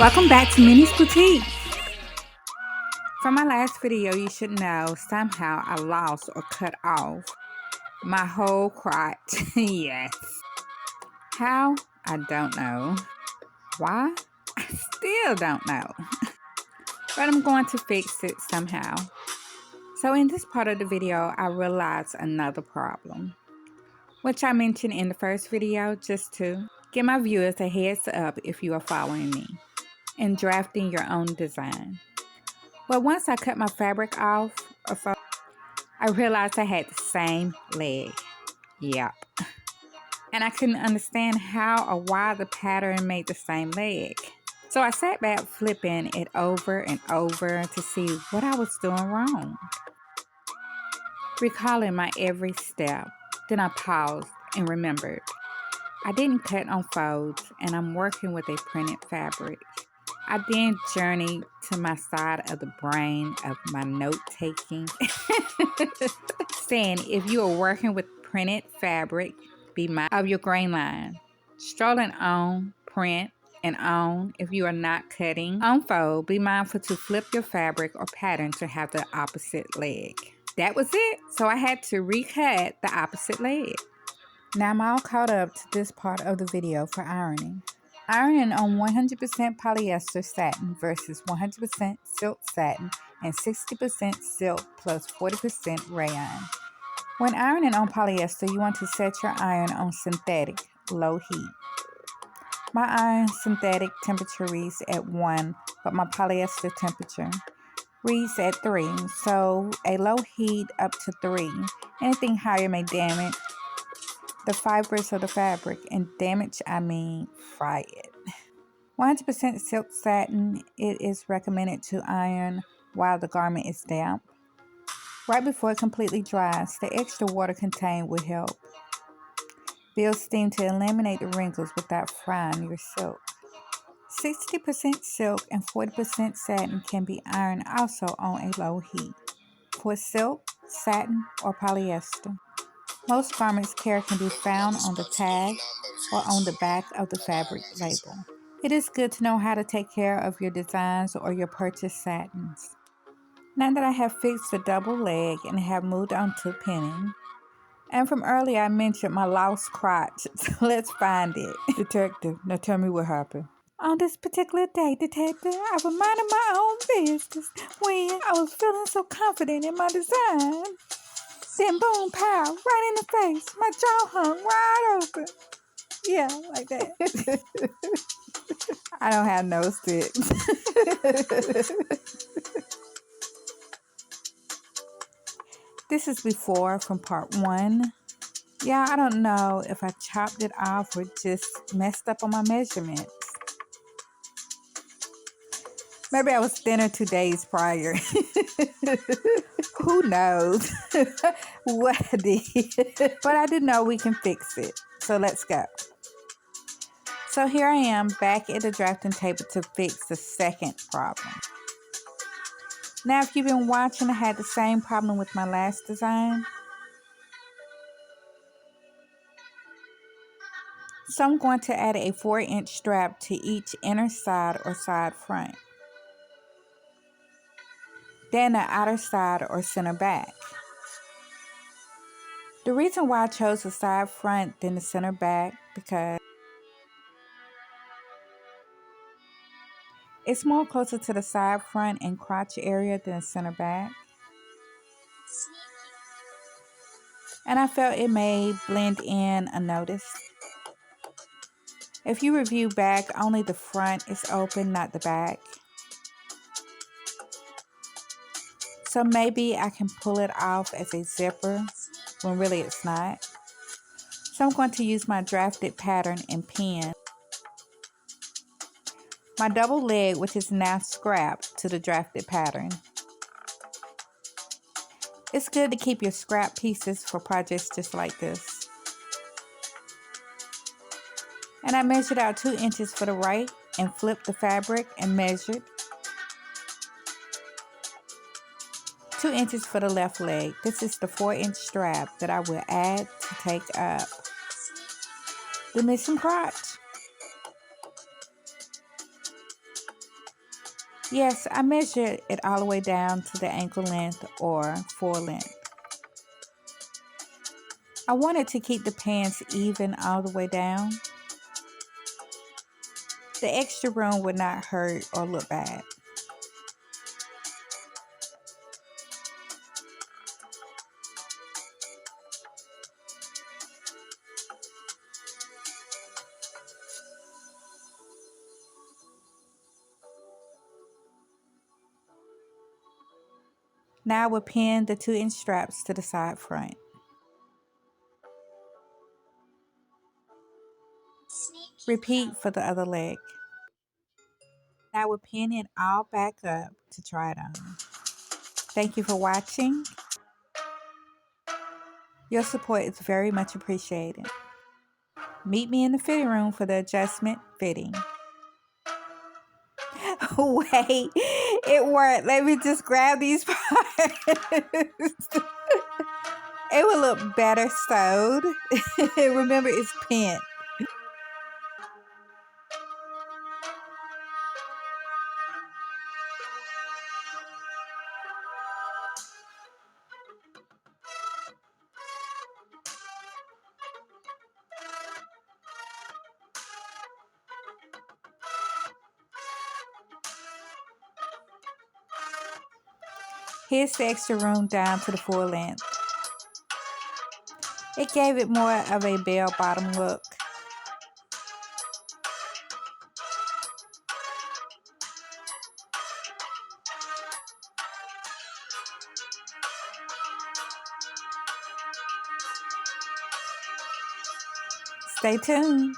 Welcome back to Minnie's Boutique. From my last video, you should know somehow I lost or cut off my whole crotch. Yes. How? I don't know. Why? I still don't know. But I'm going to fix it somehow. So in this part of the video, I realized another problem, which I mentioned in the first video just to give my viewers a heads up if you are following me in drafting your own design. Well, once I cut my fabric off, I realized I had the same leg. Yep. And I couldn't understand how or why the pattern made the same leg. So I sat back flipping it over and over to see what I was doing wrong. Recalling my every step, then I paused and remembered. I didn't cut on folds and I'm working with a printed fabric. I then journeyed to my side of the brain of my note-taking, saying if you are working with printed fabric, be mindful of your grain line. Strolling on, print, and on. If you are not cutting on fold, be mindful to flip your fabric or pattern to have the opposite leg. That was it. So I had to recut the opposite leg. Now I'm all caught up to this part of the video for ironing. Ironing on 100% polyester satin versus 100% silk satin and 60% silk plus 40% rayon. When ironing on polyester, you want to set your iron on synthetic, low heat. My iron synthetic temperature reads at 1, but my polyester temperature reads at 3, so a low heat up to 3. Anything higher may damage the fibers of the fabric, and damage I mean fry it. 100% silk satin, it is recommended to iron while the garment is damp. Right before it completely dries, the extra water contained will help build steam to eliminate the wrinkles without frying your silk. 60% silk and 40% satin can be ironed also on a low heat. For silk, satin, or polyester. Most garments care can be found on the tag or on the back of the fabric label. It is good to know how to take care of your designs or your purchased satins. Now that I have fixed the double leg and have moved on to pinning, and from earlier I mentioned my lost crotch, so let's find it. Detective, now tell me what happened. On this particular day, Detective, I was minding my own business when I was feeling so confident in my design. Then boom, pow, right in the face. My jaw hung wide open. Yeah, like that. I don't have no sticks. This is before from part 1. Yeah, I don't know if I chopped it off or just messed up on my measurements. Maybe I was thinner 2 days prior. Who knows what I did? But I do know we can fix it. So let's go. So here I am back at the drafting table to fix the second problem. Now if you've been watching, I had the same problem with my last design. So I'm going to add a 4-inch strap to each inner side or side front. Then the outer side or center back. The reason why I chose the side front than the center back because it's more closer to the side front and crotch area than the center back. And I felt it may blend in unnoticed. If you review back, only the front is open, not the back. So maybe I can pull it off as a zipper when really it's not. So I'm going to use my drafted pattern and pin my double leg, which is now scrapped to the drafted pattern. It's good to keep your scrap pieces for projects just like this. And I measured out 2 inches for the right and flipped the fabric and measured 2 inches for the left leg. This is the 4-inch strap that I will add to take up the missing crotch. Yes, I measured it all the way down to the ankle length or four length. I wanted to keep the pants even all the way down. The extra room would not hurt or look bad. Now I will pin the 2-inch straps to the side front. Repeat for the other leg. Now I will pin it all back up to try it on. Thank you for watching. Your support is very much appreciated. Meet me in the fitting room for the adjustment fitting. Wait, it worked. Let me just grab these parts. It will look better sewed. Remember, it's pinned. Here's the extra room down to the full length. It gave it more of a bell bottom look. Stay tuned.